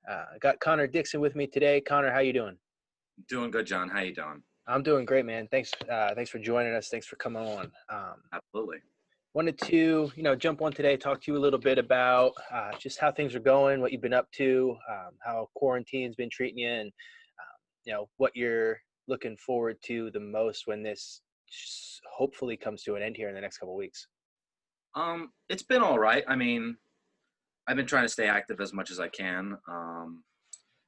I got Connor Dixon with me today. Connor, how you doing? Doing good, John. How you doing? I'm doing great, man. Thanks for joining us. Thanks for coming on. Absolutely. Wanted to, jump on today, talk to you a little bit about just how things are going, what you've been up to, how quarantine's been treating you, and what you're looking forward to the most when this hopefully comes to an end here in the next couple of weeks. It's been all right. I mean, I've been trying to stay active as much as I can.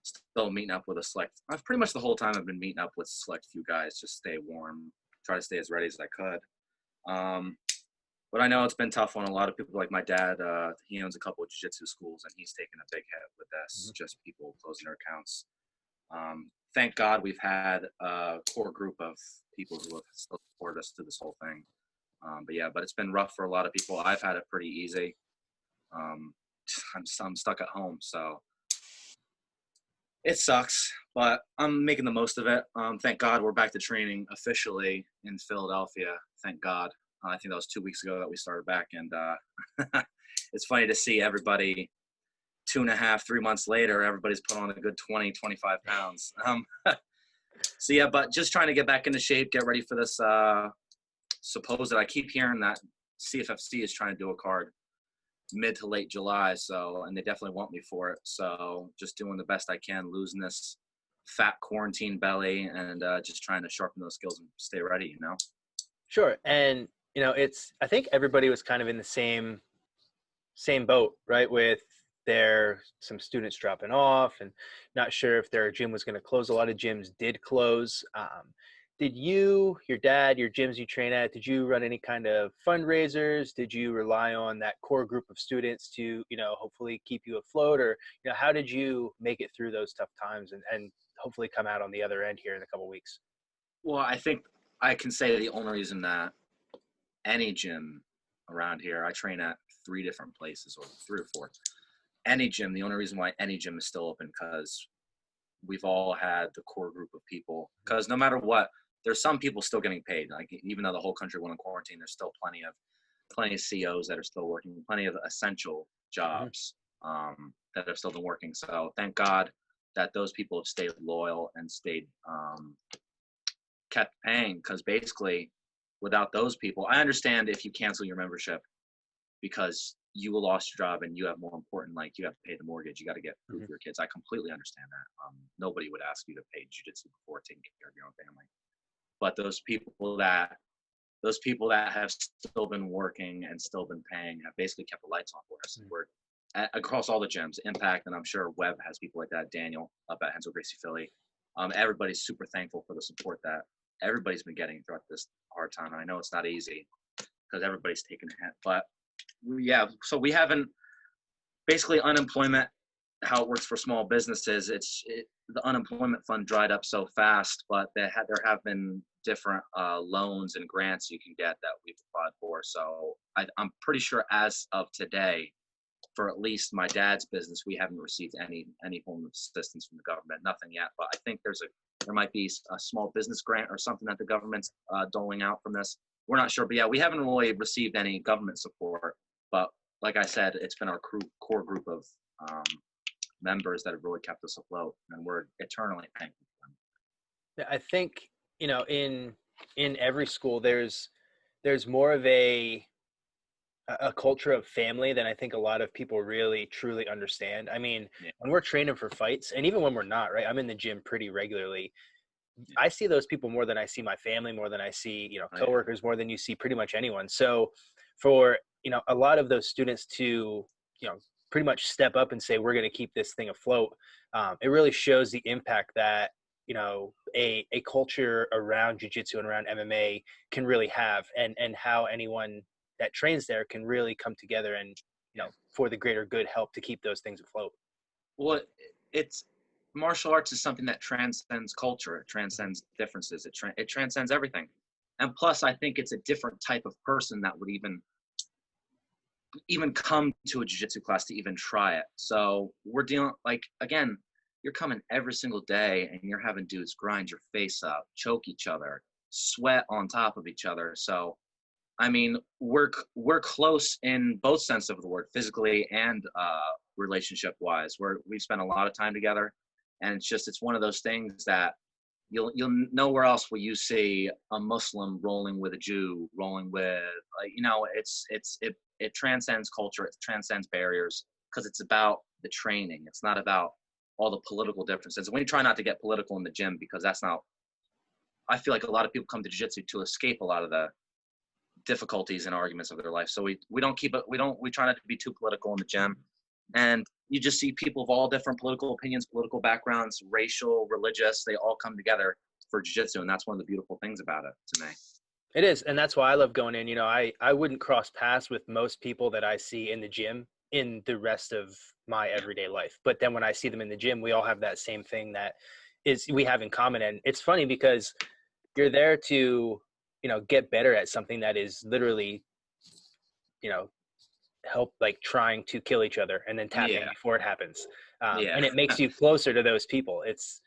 Still meeting up with a select. I've pretty much the whole time I've been meeting up with select few guys, just stay warm, try to stay as ready as I could. Um, but I know it's been tough on a lot of people. Like my dad, he owns a couple of jiu-jitsu schools, and he's taken a big hit with this. Mhm. Just people closing their accounts. Thank God we've had a core group of people who have still supported us through this whole thing. But it's been rough for a lot of people. I've had it pretty easy. Um, I'm stuck at home, so it sucks, but I'm making the most of it. Thank God we're back to training officially in Philadelphia. Thank God. I think that was 2 weeks ago that we started back, and it's funny to see everybody 2.5, 3 months later, everybody's put on a good 20, 25 pounds. But just trying to get back into shape, get ready for this supposed, I keep hearing that CFFC is trying to do a card mid to late July, and they definitely want me for it. So just doing the best I can, losing this fat quarantine belly, and just trying to sharpen those skills and stay ready. Sure, and I think everybody was kind of in the same boat, right? With some students dropping off and not sure if their gym was going to close. A lot of gyms did close. Did you, your dad, your gyms you train at, did you run any kind of fundraisers? Did you rely on that core group of students to, hopefully keep you afloat? Or, how did you make it through those tough times and hopefully come out on the other end here in a couple of weeks? Well, I think I can say the only reason that any gym around here, I train at 3 different places, or 3 or 4. Any gym, the only reason why any gym is still open, because we've all had the core group of people. Because no matter what, there's some people still getting paid. Like even though the whole country went in quarantine, there's still plenty of COs that are still working, plenty of essential Mhm. jobs that have still been working. So thank God that those people have stayed loyal and stayed kept paying. Because basically, without those people, I understand if you cancel your membership because you lost your job and you have more important, like you have to pay the mortgage, you got to get food Mhm. for your kids. I completely understand that. Nobody would ask you to pay jujitsu before taking care of your own family. But those people that have still been working and still been paying have basically kept the lights on for us. Mhm. We're across all the gyms, Impact, and I'm sure Webb has people like that. Daniel up at Hensel Gracie Philly. Everybody's super thankful for the support that everybody's been getting throughout this hard time. And I know it's not easy because everybody's taking a hit, but yeah. So we haven't basically unemployment. How it works for small businesses, the unemployment fund dried up so fast, but there have been different loans and grants you can get that we've applied for. So I'm pretty sure as of today, for at least my dad's business, we haven't received any form of assistance from the government. Nothing yet, but I think there might be a small business grant or something that the government's doling out from this. We're not sure, but yeah, we haven't really received any government support. But like I said, it's been our core group of um, members that have really kept us afloat, and we're eternally thankful for them. Yeah, I think, in every school there's more of a culture of family than I think a lot of people really truly understand. I mean, Yeah, when we're training for fights, and even when we're not, right? I'm in the gym pretty regularly. yeah, I see those people more than I see my family, more than I see, oh, yeah. coworkers, more than you see pretty much anyone. So for, a lot of those students to, pretty much step up and say, we're going to keep this thing afloat. It really shows the impact that, a culture around jujitsu and around MMA can really have, and how anyone that trains there can really come together and, for the greater good, help to keep those things afloat. Well, it's martial arts is something that transcends culture. It transcends differences. It transcends everything. And plus, I think it's a different type of person that would even come to a jiu-jitsu class to even try it. So we're dealing, like, again, you're coming every single day and you're having dudes grind your face up, choke each other, sweat on top of each other. So I mean, we're close in both sense of the word, physically and relationship wise, where we spend a lot of time together. And it's one of those things that you'll nowhere else will you see a Muslim rolling with a Jew, rolling with, it transcends culture, it transcends barriers, because it's about the training. It's not about all the political differences. And we try not to get political in the gym, because that's not, I feel like a lot of people come to jiu-jitsu to escape a lot of the difficulties and arguments of their life. So we try not to be too political in the gym. And you just see people of all different political opinions, political backgrounds, racial, religious, they all come together for jiu-jitsu. And that's one of the beautiful things about it to me. It is. And that's why I love going in. I wouldn't cross paths with most people that I see in the gym in the rest of my everyday life. But then when I see them in the gym, we all have that same thing that we have in common. And it's funny because you're there to, get better at something that is literally, help, like trying to kill each other and then tapping before it happens. And it makes you closer to those people. It's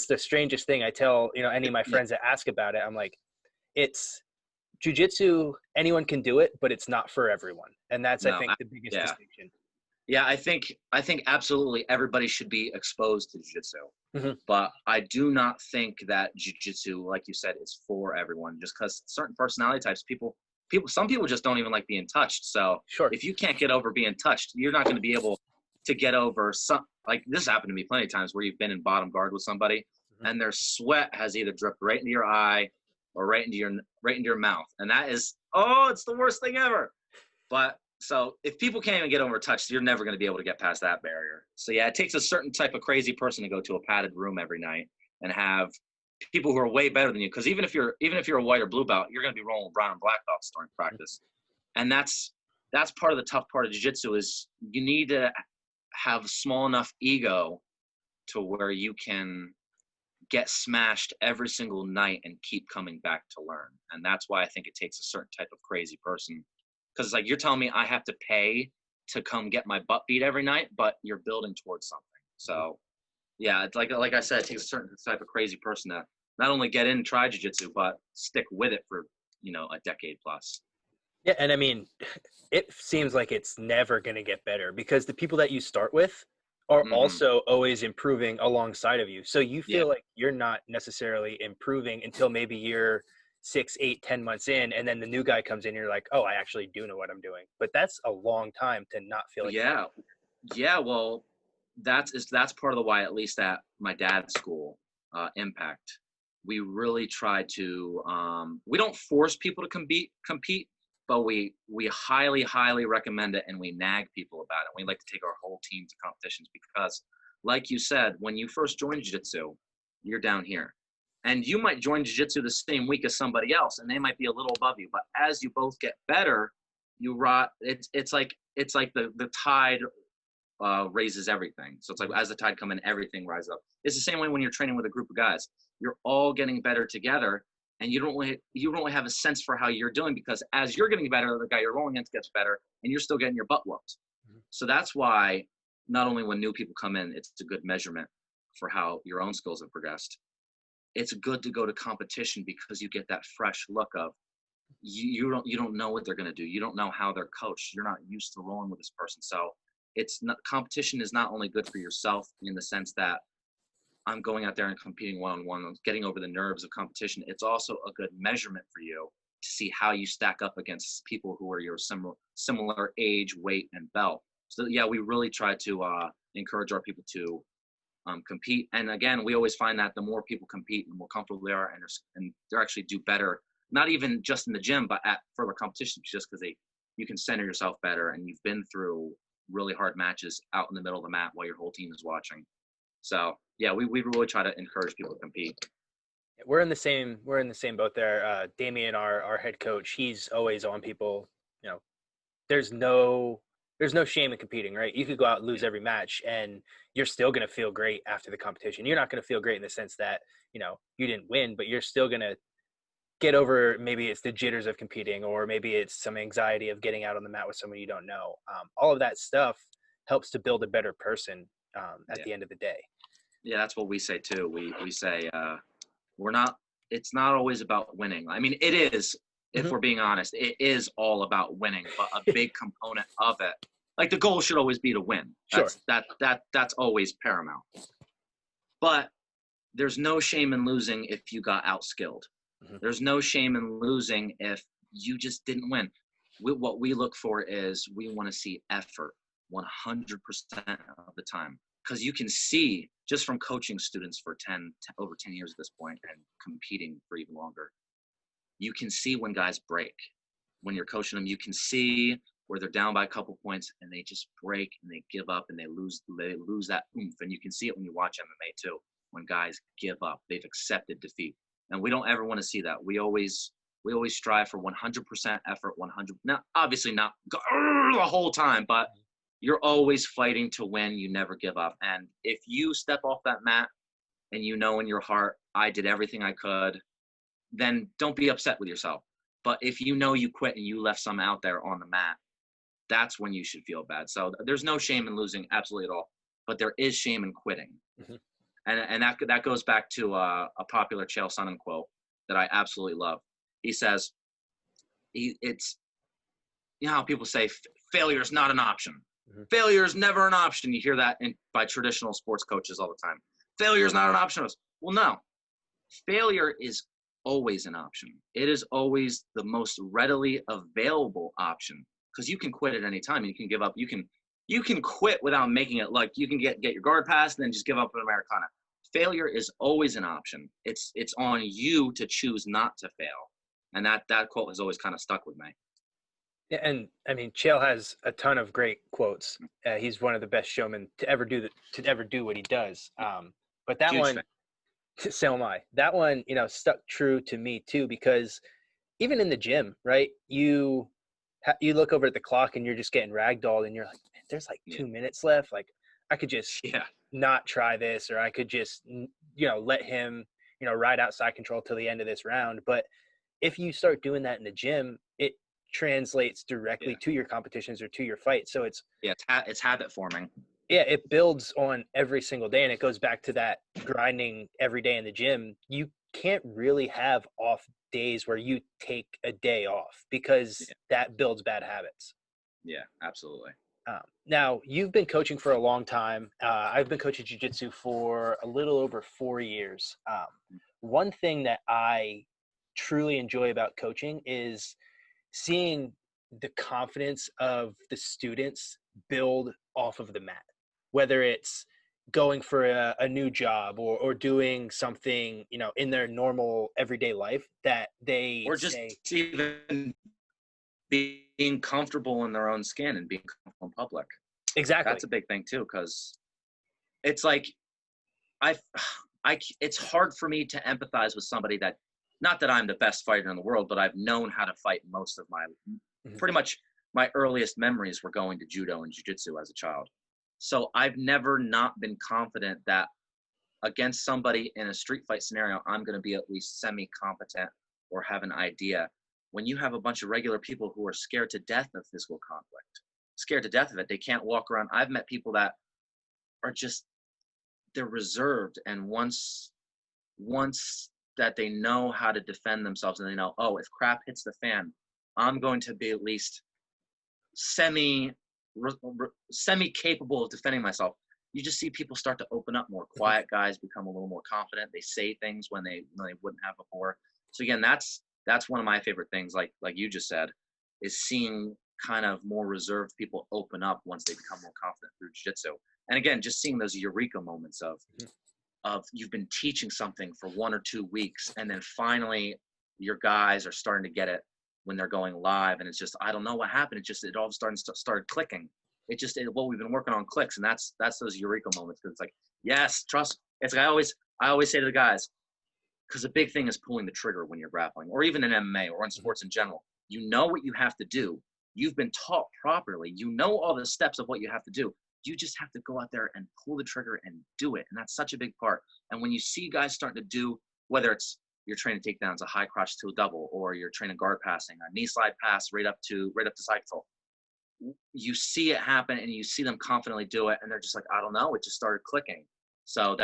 the strangest thing. I tell, any of my friends that ask about it, I'm like, it's jiu-jitsu, anyone can do it, but it's not for everyone. And that's, I think, the biggest distinction. Yeah, I think absolutely everybody should be exposed to jiu-jitsu. Mm-hmm. But I do not think that jiu-jitsu, like you said, is for everyone, just because certain personality types, some people just don't even like being touched. So if you can't get over being touched, you're not going to be able to get over like this happened to me plenty of times where you've been in bottom guard with somebody, mm-hmm. and their sweat has either dripped right into your eye or right into your mouth. And that is, it's the worst thing ever. But so if people can't even get over touch, you're never going to be able to get past that barrier. So yeah, it takes a certain type of crazy person to go to a padded room every night and have people who are way better than you. Because even if you're a white or blue belt, you're going to be rolling brown and black belts during practice. And that's part of the tough part of jiu-jitsu is you need to have small enough ego to where you can get smashed every single night and keep coming back to learn. And that's why I think it takes a certain type of crazy person. Because it's like, you're telling me I have to pay to come get my butt beat every night, but you're building towards something. So, yeah, it's like I said, it takes a certain type of crazy person to not only get in and try jiu-jitsu, but stick with it for, a decade plus. Yeah, and I mean, it seems like it's never going to get better because the people that you start with are also always improving alongside of you. So you feel like you're not necessarily improving until maybe you're 6, 8, 10 months in, and then the new guy comes in and you're like, I actually do know what I'm doing. But that's a long time to not feel like well, that's part of the why, at least at my dad's school, Impact, we really try to we don't force people to compete, but we highly recommend it, and we nag people about it. We like to take our whole team to competitions because, like you said, when you first join jiu-jitsu, you're down here. And you might join jiu-jitsu the same week as somebody else, and they might be a little above you. But as you both get better, it's like the tide raises everything. So it's like as the tide comes in, everything rises up. It's the same way when you're training with a group of guys. You're all getting better together, and you don't really have a sense for how you're doing because as you're getting better, the guy you're rolling against gets better, and you're still getting your butt whooped. Mm-hmm. So that's why not only when new people come in, it's a good measurement for how your own skills have progressed. It's good to go to competition because you get that fresh look of you don't know what they're going to do. You don't know how they're coached. You're not used to rolling with this person. So competition is not only good for yourself in the sense that I'm going out there and competing one-on-one, I'm getting over the nerves of competition. It's also a good measurement for you to see how you stack up against people who are your similar age, weight, and belt. So yeah, we really try to encourage our people to compete. And again, we always find that the more people compete, the more comfortable they are, and they actually do better, not even just in the gym, but at further competitions, just because you can center yourself better, and you've been through really hard matches out in the middle of the mat while your whole team is watching. So yeah, we really try to encourage people to compete. We're in the same boat there. Damien, our head coach, he's always on people. There's no shame in competing, right? You could go out and lose every match and you're still going to feel great after the competition. You're not going to feel great in the sense that, you didn't win, but you're still going to get over, maybe it's the jitters of competing, or maybe it's some anxiety of getting out on the mat with someone you don't know. All of that stuff helps to build a better person at the end of the day. Yeah, that's what we say too. We say it's not always about winning. I mean, it is, if we're being honest, it is all about winning, but a big component of it Like the goal should always be to win. Sure. That's always paramount. But there's no shame in losing if you got outskilled. Mhm. There's no shame in losing if you just didn't win. What we look for is we want to see effort 100% of the time. Because you can see just from coaching students for over 10 years at this point and competing for even longer, you can see when guys break. When you're coaching them, you can see where they're down by a couple points and they just break and they give up and they lose that oomph. And you can see it when you watch MMA too. When guys give up, they've accepted defeat. And we don't ever want to see that. We always strive for 100% effort, 100. Now, obviously not the whole time, but you're always fighting to win. You never give up. And if you step off that mat and you know in your heart, I did everything I could, then don't be upset with yourself. But if you know you quit and you left some out there on the mat, that's when you should feel bad. So there's no shame in losing, absolutely at all. But there is shame in quitting. Mm-hmm. And that goes back to a popular Chael Sonnen quote that I absolutely love. He says, it's, you know how people say failure is not an option. Mm-hmm. Failure is never an option. You hear that by traditional sports coaches all the time. Failure is not an option. Well, no. Failure is always an option. It is always the most readily available option because you can quit at any time. You can give up. You can quit without making it like you can get your guard passed and then just give up an Americana. Failure is always an option. It's on you to choose not to fail. And that quote has always kind of stuck with me. Yeah, and I mean, Chael has a ton of great quotes. He's one of the best showmen to ever do what he does. But that Huge one, fan. So am I. That one, stuck true to me too, because even in the gym, right? You look over at the clock and you're just getting ragdolled, and you're like, man, there's like 2 minutes left. Like I could just not try this, or I could just let him ride outside control till the end of this round. But if you start doing that in the gym, it translates directly to your competitions or to your fight. So it's habit forming. Yeah, it builds on every single day, and it goes back to that grinding every day in the gym. You can't really have off days where you take a day off because that builds bad habits. Yeah, absolutely. Now, you've been coaching for a long time. I've been coaching jiu-jitsu for a little over 4 years. One thing that I truly enjoy about coaching is seeing the confidence of the students build off of the mat, whether it's going for a new job or doing something, in their normal everyday life that they or just even being comfortable in their own skin and being comfortable in public. Exactly. That's a big thing too, because it's like it's hard for me to empathize with somebody that, not that I'm the best fighter in the world, but I've known how to fight most of my, pretty much my earliest memories were going to judo and jiu-jitsu as a child. So I've never not been confident that against somebody in a street fight scenario, I'm going to be at least semi-competent or have an idea. When you have a bunch of regular people who are scared to death of physical conflict, scared to death of it, they can't walk around. I've met people that are just, they're reserved. And once that they know how to defend themselves and they know, oh, if crap hits the fan, I'm going to be at least semi-capable of defending myself. You just see people start to open up more. Quiet guys become a little more confident. They say things when they wouldn't have before. So again, that's one of my favorite things, like you just said, is seeing kind of more reserved people open up once they become more confident through jiu-jitsu. And again, just seeing those eureka moments of you've been teaching something for 1 or 2 weeks, and then finally your guys are starting to get it when they're going live, and it's just, I don't know what happened. It all started clicking. What we've been working on clicks, and that's those eureka moments, because it's like, yes, trust. It's like I always say to the guys, because the big thing is pulling the trigger when you're grappling, or even in MMA or in sports in general. You know what you have to do. You've been taught properly. You know all the steps of what you have to do. You just have to go out there and pull the trigger and do it. And that's such a big part. And when you see guys starting to do, whether it's you're training takedowns, a high crotch to a double, or you're training guard passing, a knee slide pass right up to side control, you see it happen and you see them confidently do it. And they're just like, I don't know, it just started clicking. So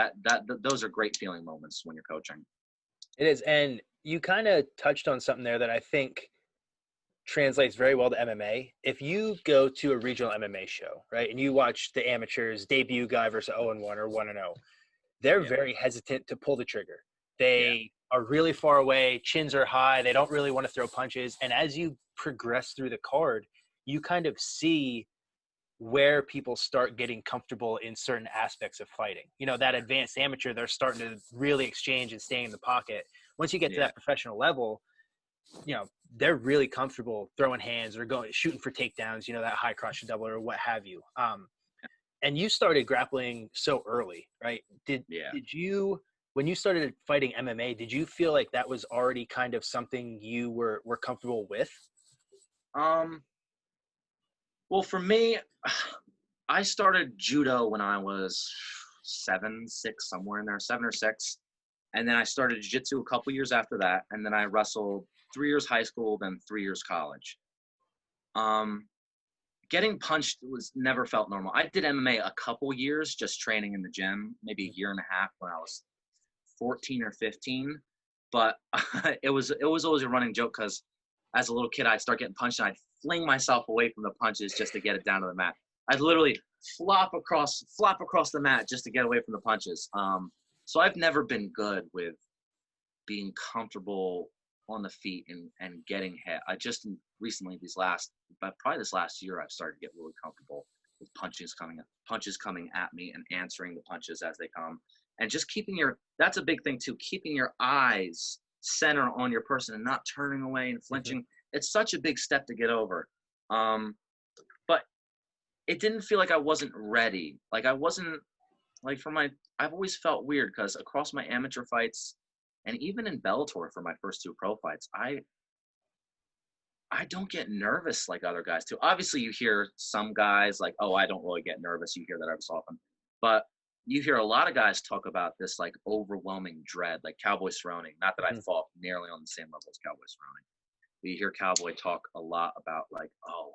those are great feeling moments when you're coaching. It is. And you kind of touched on something there that I think translates very well to MMA. If you go to a regional MMA show, right, and you watch the amateurs debut guy versus 0-1 or 1-0, they're Yeah. very hesitant to pull the trigger. Yeah. They are really far away, chins are high, they don't really want to throw punches. And as you progress through the card, you kind of see where people start getting comfortable in certain aspects of fighting. You know, that advanced amateur, they're starting to really exchange and stay in the pocket. Once you get to Yeah. that professional level, you know, they're really comfortable throwing hands or going shooting for takedowns, you know, that high crotch double or what have you. And you started grappling so early, right? Yeah. Did you, when you started fighting MMA, did you feel like that was already kind of something you were comfortable with? Um, well, for me, I started judo when I was 7, 6, somewhere in there, 7 or 6. And then I started jiu-jitsu a couple years after that. And then I wrestled 3 years high school, then 3 years college. Um, Getting punched was never felt normal. I did MMA a couple years just training in the gym, maybe a year and a half when I was 14 or 15. But it was always a running joke because as a little kid, I'd start getting punched and I'd fling myself away from the punches just to get it down to the mat. I'd literally flop across the mat just to get away from the punches. So I've never been good with being comfortable on the feet and getting hit. I just recently but probably this last year, I've started to get really comfortable with punches coming at me and answering the punches as they come. And just that's a big thing too, keeping your eyes center on your person and not turning away and Mhm. flinching. It's such a big step to get over. But it didn't feel like I wasn't ready. Like I wasn't like I've always felt weird because across my amateur fights and even in Bellator for my first 2 pro fights, I don't get nervous like other guys do. Obviously, you hear some guys like, "Oh, I don't really get nervous." You hear that every so often, but you hear a lot of guys talk about this like overwhelming dread, like Cowboy Cerrone. Not that I Mhm. fought nearly on the same level as Cowboy Cerrone. But you hear Cowboy talk a lot about like, "Oh,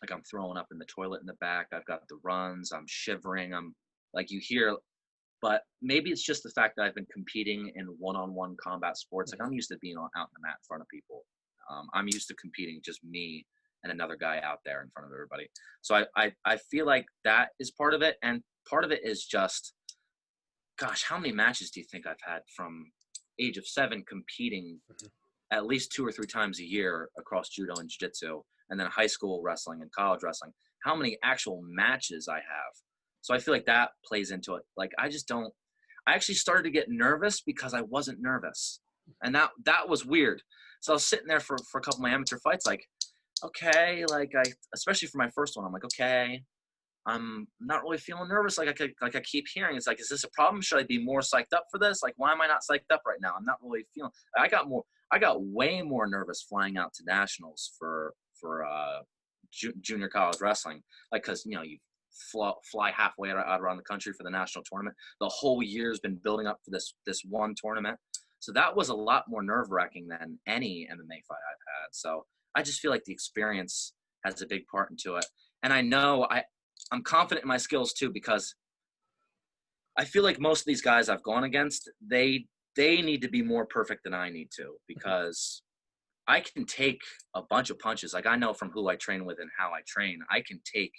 like I'm throwing up in the toilet in the back. I've got the runs. I'm shivering. I'm like you hear." But maybe it's just the fact that I've been competing in one-on-one combat sports. Like Mhm. I'm used to being out in the mat in front of people. I'm used to competing just me and another guy out there in front of everybody. So I feel like that is part of it, and part of it is just, gosh, how many matches do you think I've had from age of 7 competing Mhm. at least 2 or 3 times a year across judo and jiu-jitsu, and then high school wrestling and college wrestling? How many actual matches I have? So I feel like that plays into it. Like I just don't. I actually started to get nervous because I wasn't nervous, and that was weird. So I was sitting there for a couple of my amateur fights, like, okay, like especially for my first one, I'm like, okay, I'm not really feeling nervous. Like I keep hearing, it's like, is this a problem? Should I be more psyched up for this? Like, why am I not psyched up right now? I'm not really feeling. I got way more nervous flying out to nationals for junior college wrestling, like because you fly halfway out around the country for the national tournament. The whole year's been building up for this one tournament, so that was a lot more nerve wracking than any MMA fight I've had. So I just feel like the experience has a big part into it, and I know I'm confident in my skills too because I feel like most of these guys I've gone against, they need to be more perfect than I need to Mhm. because I can take a bunch of punches. Like I know from who I train with and how I train, I can take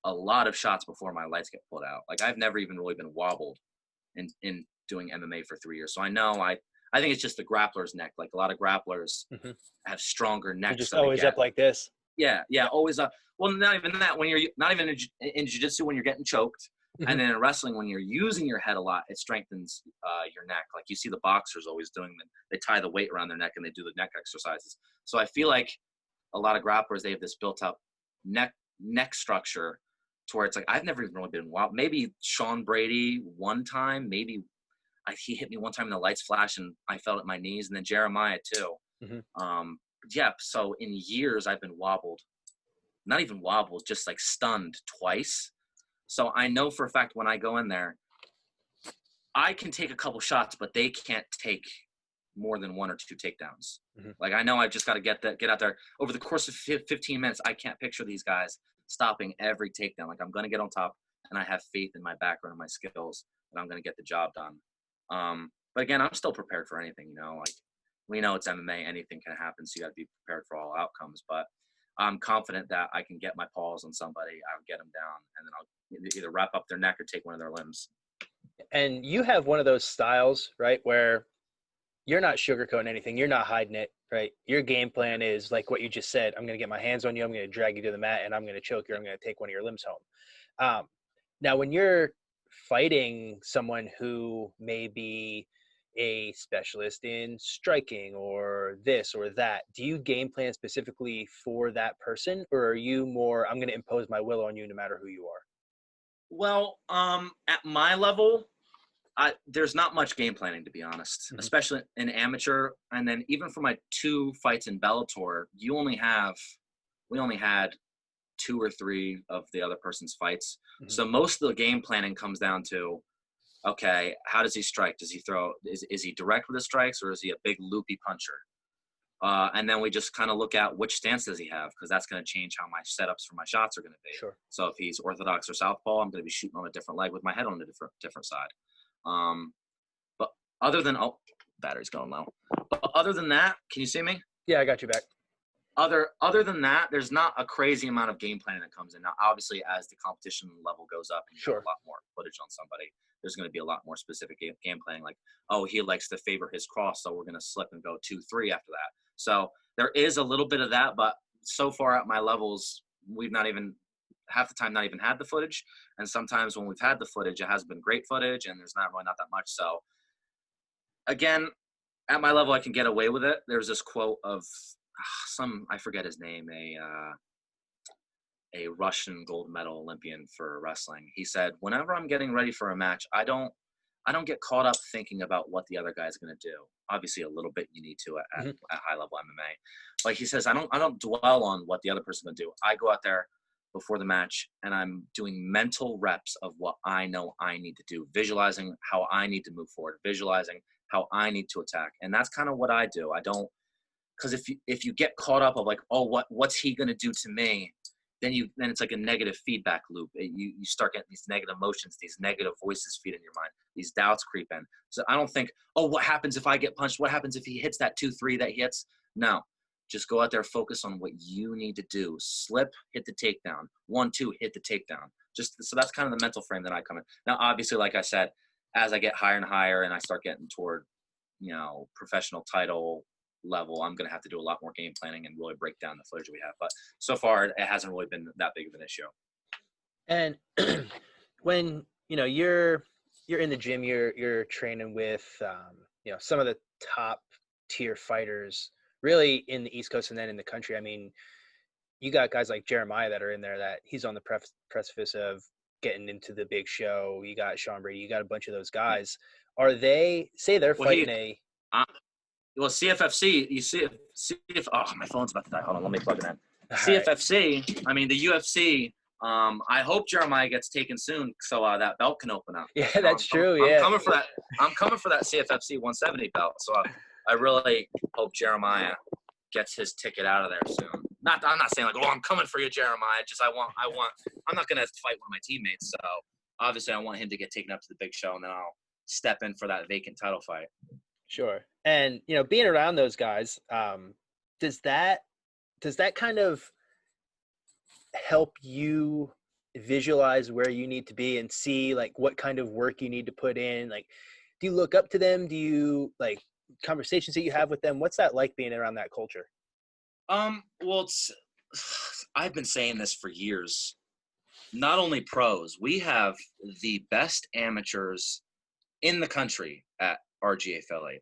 a lot of shots before my lights get put out. Like I've never even really been wobbled in doing MMA for 3 years. So I know I think it's just the grappler's neck. Like a lot of grapplers Mhm. have stronger They're necks, just so they always get up like this. yeah, always up. Well, not even that. When you're not even in jiu-jitsu when you're getting choked, and Mhm. then in wrestling when you're using your head a lot, it strengthens your neck. Like you see the boxers always doing that. They tie the weight around their neck and they do the neck exercises. So I feel like a lot of grapplers they have this built up neck structure to where it's like I've never even really been wild. Maybe Sean Brady one time, maybe he hit me one time and the lights flashed and I fell at my knees, and then Jeremiah too. Mhm. Yeah, so in years I've been wobbled, not even wobbled, just like stunned twice. So I know for a fact when I go in there, I can take a couple shots, but they can't take more than 1 or 2 takedowns. Mhm. Like I know I've just got to get out there over the course of 15 minutes. I can't picture these guys stopping every takedown. Like I'm going to get on top, and I have faith in my background and my skills that I'm going to get the job done. But again, I'm still prepared for anything. Like we know it's MMA, anything can happen, so you got to be prepared for all outcomes. But I'm confident that I can get my paws on somebody, I'll get them down, and then I'll either wrap up their neck or take one of their limbs. And you have one of those styles, right, where you're not sugarcoating anything. You're not hiding it, right? Your game plan is like what you just said. I'm going to get my hands on you. I'm going to drag you to the mat, and I'm going to choke you. I'm going to take one of your limbs home. Now, when you're fighting someone who may be a specialist in striking or this or that, do you game plan specifically for that person, or are you more, I'm going to impose my will on you no matter who you are? Well, at my level, there's not much game planning, to be honest, especially in amateur. And then even for my 2 fights in Bellator, we only had 2 or 3 of the other person's fights. So most of the game planning comes down to, okay, how does he strike? Does he throw? Is he direct with his strikes, or is he a big loopy puncher? And then we just kind of look at which stance does he have, because that's going to change how my setups for my shots are going to be. Sure. So if he's orthodox or southpaw, I'm going to be shooting on a different leg with my head on a different side. But other than battery's going low. But other than that, can you see me? Yeah, I got you back. Other than that, there's not a crazy amount of game planning that comes in. Now, obviously, as the competition level goes up and you get a lot more footage on somebody, there's going to be a lot more specific game planning. Like, oh, he likes to favor his cross, so we're going to slip and go 2-3 after that. So there is a little bit of that, but so far at my levels, we've not even half the time not even had the footage. And sometimes when we've had the footage, it has been great footage, and there's not that much. So again, at my level, I can get away with it. There's this quote of I forget his name, a Russian gold medal Olympian for wrestling. He said, whenever I'm getting ready for a match, I don't get caught up thinking about what the other guy's going to do. Obviously, a little bit you need to at high level MMA. But he says, I don't dwell on what the other person's going to do. I go out there before the match, and I'm doing mental reps of what I know I need to do, visualizing how I need to move forward, visualizing how I need to attack. And that's kind of what I do. I don't, because if you get caught up of like, oh, what's he going to do to me? Then it's like a negative feedback loop. You start getting these negative emotions, these negative voices feed in your mind, these doubts creep in. So I don't think, oh, what happens if I get punched? What happens if he hits that 2-3 that he hits? No, just go out there, focus on what you need to do. Slip, hit the takedown. 1-2, hit the takedown. So that's kind of the mental frame that I come in. Now, obviously, like I said, as I get higher and higher and I start getting toward, professional title level, I'm going to have to do a lot more game planning and really break down the footage we have. But so far, it hasn't really been that big of an issue. And when you're in the gym, you're training with some of the top tier fighters, really in the East Coast and then in the country. I mean, you got guys like Jeremiah that are in there that he's on the precipice of getting into the big show. You got Sean Brady. You got a bunch of those guys. Are they fighting Well, CFFC, you see, oh, my phone's about to die. Hold on, let me plug it in. CFFC, I mean, the UFC, I hope Jeremiah gets taken soon so that belt can open up. Yeah, that's true, I'm coming for that. I'm coming for that CFFC 170 belt. So I really hope Jeremiah gets his ticket out of there soon. I'm not saying like, oh, I'm coming for you, Jeremiah. Just I'm not going to fight one of my teammates. So obviously I want him to get taken up to the big show, and then I'll step in for that vacant title fight. Sure. And, being around those guys, does that kind of help you visualize where you need to be and see like what kind of work you need to put in? Like, do you look up to them? Do you like conversations that you have with them? What's that like being around that culture? Well, I've been saying this for years. Not only pros, we have the best amateurs in the country at RGA Philly.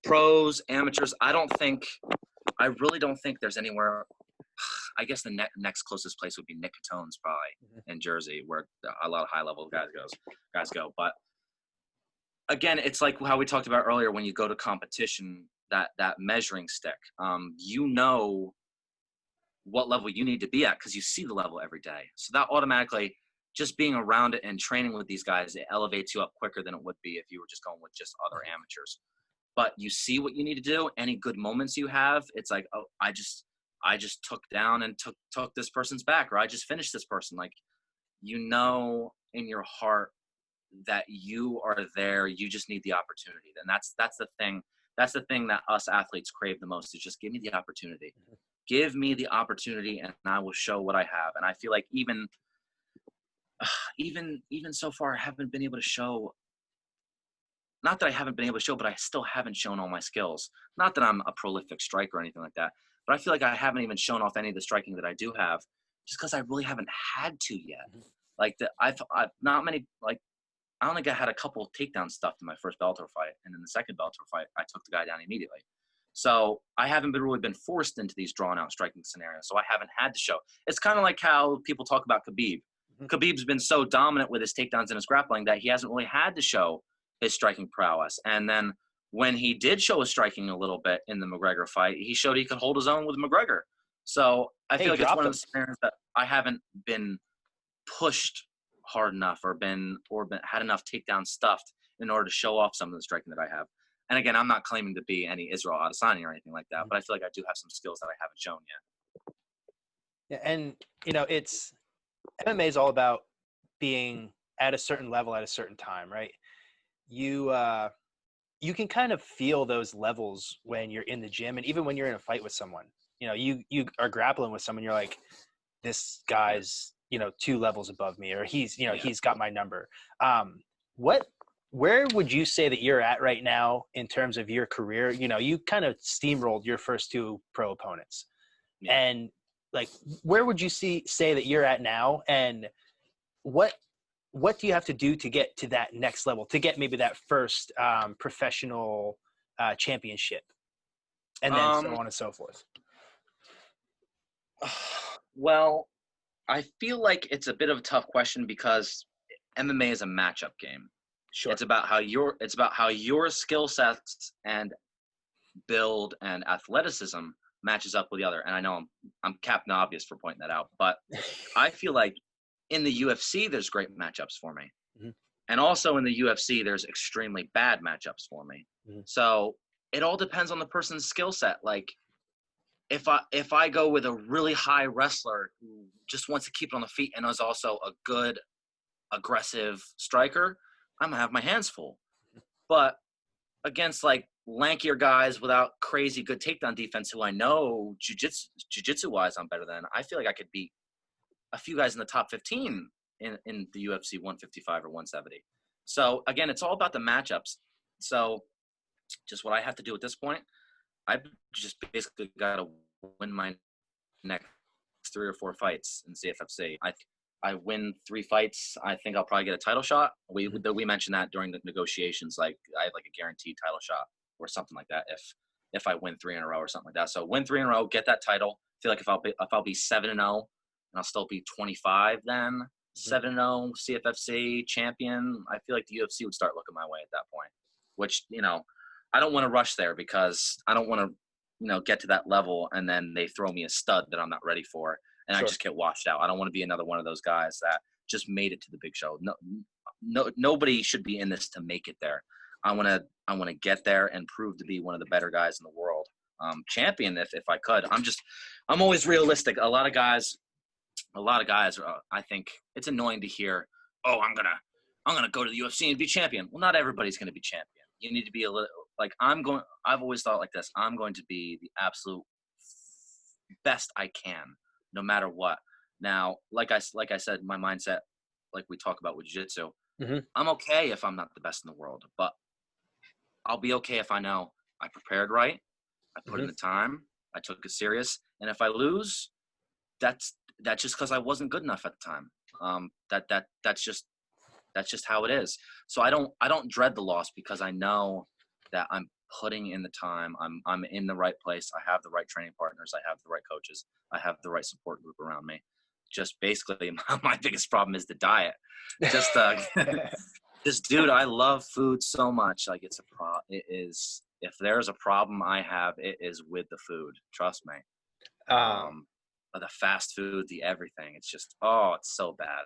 Pros, amateurs, I really don't think there's anywhere. I guess the next closest place would be Nick Catone's probably in Jersey, where a lot of high level guys go. But again, it's like how we talked about earlier, when you go to competition, that measuring stick, what level you need to be at because you see the level every day. So that automatically, just being around it and training with these guys, it elevates you up quicker than it would be if you were just going with just other amateurs. But you see what you need to do. Any good moments you have, it's like, oh, I just took down and took this person's back, or I just finished this person. Like, in your heart that you are there. You just need the opportunity. And that's the thing That's the thing that us athletes crave the most, is just give me the opportunity. Give me the opportunity and I will show what I have. And I feel like even so far, I haven't been able to show, not that I haven't been able to show, but I still haven't shown all my skills. Not that I'm a prolific striker or anything like that, but I feel like I haven't even shown off any of the striking that I do have, just because I really haven't had to yet. Like I've not many, like, I only had a couple of takedown stuffed in my first Bellator fight, and in the second Bellator fight, I took the guy down immediately. So I haven't really been forced into these drawn-out striking scenarios, so I haven't had to show. It's kind of like how people talk about Khabib. Khabib's been so dominant with his takedowns and his grappling that he hasn't really had to show his striking prowess. And then when he did show his striking a little bit in the McGregor fight, he showed he could hold his own with McGregor. So I feel like it's one of the scenarios that I haven't been pushed hard enough or had enough takedowns stuffed in order to show off some of the striking that I have. And again, I'm not claiming to be any Israel Adesanya or anything like that, but I feel like I do have some skills that I haven't shown yet. Yeah, and it's MMA is all about being at a certain level at a certain time, right? You can kind of feel those levels when you're in the gym, and even when you're in a fight with someone. You are grappling with someone, you're like, this guy's 2 levels above me, or he's got my number. Where would you say that you're at right now in terms of your career? You kind of steamrolled your first 2 pro opponents, and like, where would you say that you're at now, and what do you have to do to get to that next level, to get maybe that first professional championship, and then so on and so forth? Well, I feel like it's a bit of a tough question because MMA is a matchup game. Sure. It's about how your skill sets and build and athleticism matches up with the other. And I know I'm Captain Obvious for pointing that out, but I feel like in the UFC there's great matchups for me. Mm-hmm. And also in the UFC there's extremely bad matchups for me. Mm-hmm. So it all depends on the person's skill set. Like if I go with a really high wrestler who just wants to keep it on the feet and is also a good aggressive striker, I'm gonna have my hands full. But against like lankier guys without crazy good takedown defense, who I know jiu-jitsu wise I'm better than, I feel like I could beat a few guys in the top 15 in the UFC 155 or 170. So again, it's all about the matchups. So just what I have to do at this point, I just basically got to win my next 3 or 4 fights in CFFC. I win 3 fights, I think I'll probably get a title shot. We mentioned that during the negotiations, like I have like a guaranteed title shot or something like that if I win 3 in a row or something like that. So win 3 in a row, get that title. I feel like if I'll be 7-0 and I'll still be 25 then, 7-0 CFFC champion, I feel like the UFC would start looking my way at that point. Which, I don't want to rush there because I don't want to, get to that level and then they throw me a stud that I'm not ready for. And sure. I just get washed out. I don't want to be another one of those guys that just made it to the big show. No, nobody should be in this to make it there. I want to get there and prove to be one of the better guys in the world. Champion if I could. I'm always realistic. A lot of guys, I think it's annoying to hear, oh, I'm gonna go to the UFC and be champion. Well, not everybody's gonna be champion. You need to be a little like I've always thought like this. I'm going to be the absolute best I can, no matter what. Now, like I said, my mindset, like we talk about with jiu-jitsu, I'm okay if I'm not the best in the world, but I'll be okay if I know I prepared right, I put in the time, I took it serious, and if I lose, that's just because I wasn't good enough at the time. That's just how it is. So I don't dread the loss because I know that I'm putting in the time. I'm in the right place. I have the right training partners. I have the right coaches. I have the right support group around me. Just basically, my biggest problem is the diet. Just dude, I love food so much. Like it is. If there's a problem I have, it is with the food. Trust me. The fast food, the everything. It's just, it's so bad.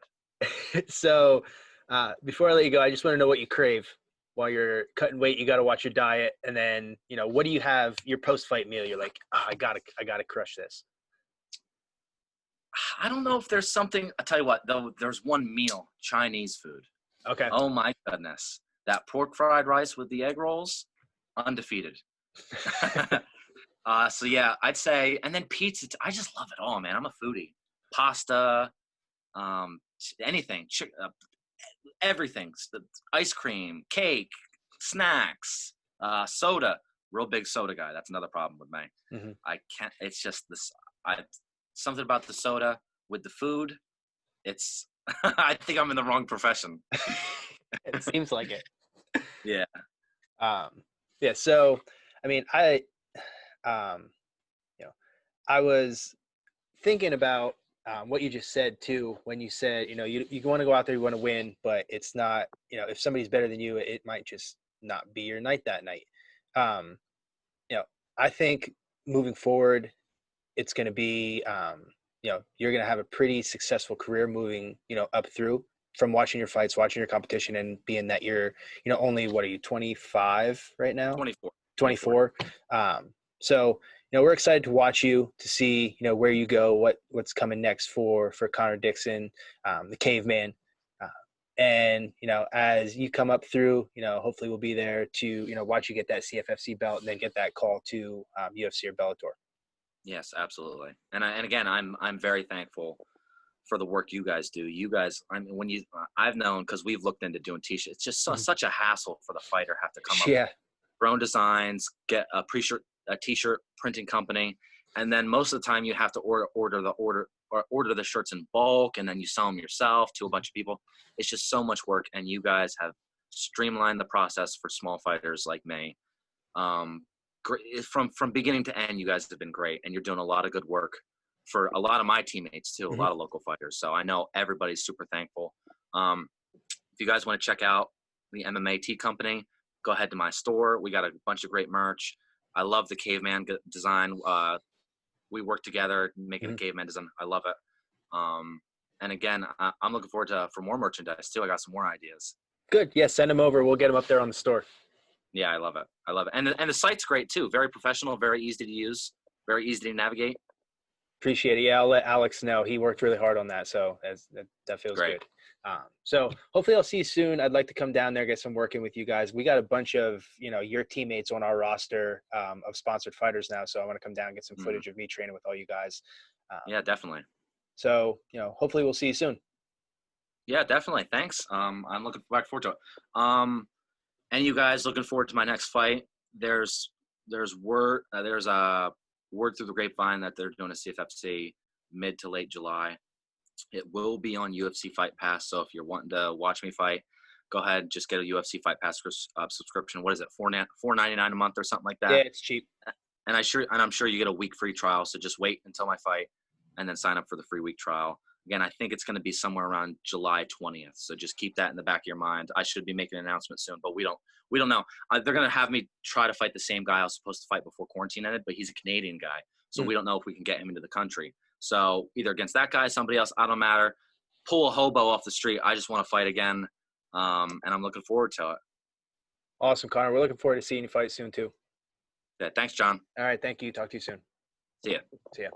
So, before I let you go, I just want to know what you crave while you're cutting weight. You got to watch your diet, and then what do you have your post-fight meal? You're like, I gotta crush this. I don't know if there's something. I tell you what, though, there's one meal, Chinese food. Okay. Oh my goodness, that pork fried rice with the egg rolls, undefeated. So yeah, I'd say, and then pizza. I just love it all, man. I'm a foodie. Pasta, anything, everything. Ice cream, cake, snacks, soda. Real big soda guy. That's another problem with me. Mhm. I can't. It's just this. I something about the soda with the food. It's. I think I'm in the wrong profession. It seems like it. Yeah. Um, yeah. So, I mean, um, you know, I was thinking about what you just said too when you said, you want to go out there, you want to win, but it's not, if somebody's better than you, it might just not be your night that night. Um, you know, I think moving forward, it's going to be, you're going to have a pretty successful career moving, up through from watching your fights, watching your competition, and being that you're, only, what are you, 25 right now? 24. 24. So, we're excited to watch you, to see, where you go, what's coming next for Connor Dixon, the Caveman. Uh, and, as you come up through, hopefully we'll be there to, watch you get that CFFC belt and then get that call to UFC or Bellator. Yes, absolutely. And again, I'm very thankful for the work you guys do. You guys, I mean, I've known, because we've looked into doing t-shirts. It's just Mhm. such a hassle for the fighter, have to come up with Yeah. their own designs, get a t-shirt printing company, and then most of the time you have to order the shirts in bulk, and then you sell them yourself to a bunch of people. It's just so much work, and you guys have streamlined the process for small fighters like me. Um, from beginning to end, you guys have been great, and you're doing a lot of good work for a lot of my teammates too, a Mhm. lot of local fighters. So I know everybody's super thankful. If you guys want to check out the MMA Tea Company, go ahead to my store. We got a bunch of great merch. I love the caveman design. We work together making the Mhm. caveman design. I love it. And again, I'm looking forward to for more merchandise too. I got some more ideas. Good. Yeah, send them over. We'll get them up there on the store. Yeah, I love it. I love it. And the site's great too. Very professional, very easy to use, very easy to navigate. Appreciate it. Yeah, I'll let Alex know. He worked really hard on that, so that feels Great. good. So hopefully I'll see you soon. I'd like to come down there, get some working with you guys. We got a bunch of your teammates on our roster of sponsored fighters now, so I want to come down and get some Mhm. footage of me training with all you guys. Yeah, definitely. So hopefully we'll see you soon. Yeah, definitely. Thanks. I'm looking back forward to it. And you guys looking forward to my next fight. There's a word through the grapevine that they're doing a CFFC mid to late July. It will be on UFC Fight Pass. So if you're wanting to watch me fight, go ahead, just get a UFC Fight Pass subscription. What is it, $4.99 a month or something like Yeah, that? it's cheap. I'm sure you get a week free trial. So just wait until my fight, and then sign up for the free week trial. Again, I think it's going to be somewhere around July 20th. So just keep that in the back of your mind. I should be making an announcement soon, but we don't know. They're going to have me try to fight the same guy I was supposed to fight before quarantine ended, but he's a Canadian guy, so Mm. we don't know if we can get him into the country. So either against that guy, somebody else, I don't matter. Pull a hobo off the street. I just want to fight again, and I'm looking forward to it. Awesome, Connor. We're looking forward to seeing you fight soon too. Yeah, thanks, John. All right, thank you. Talk to you soon. See ya. See ya.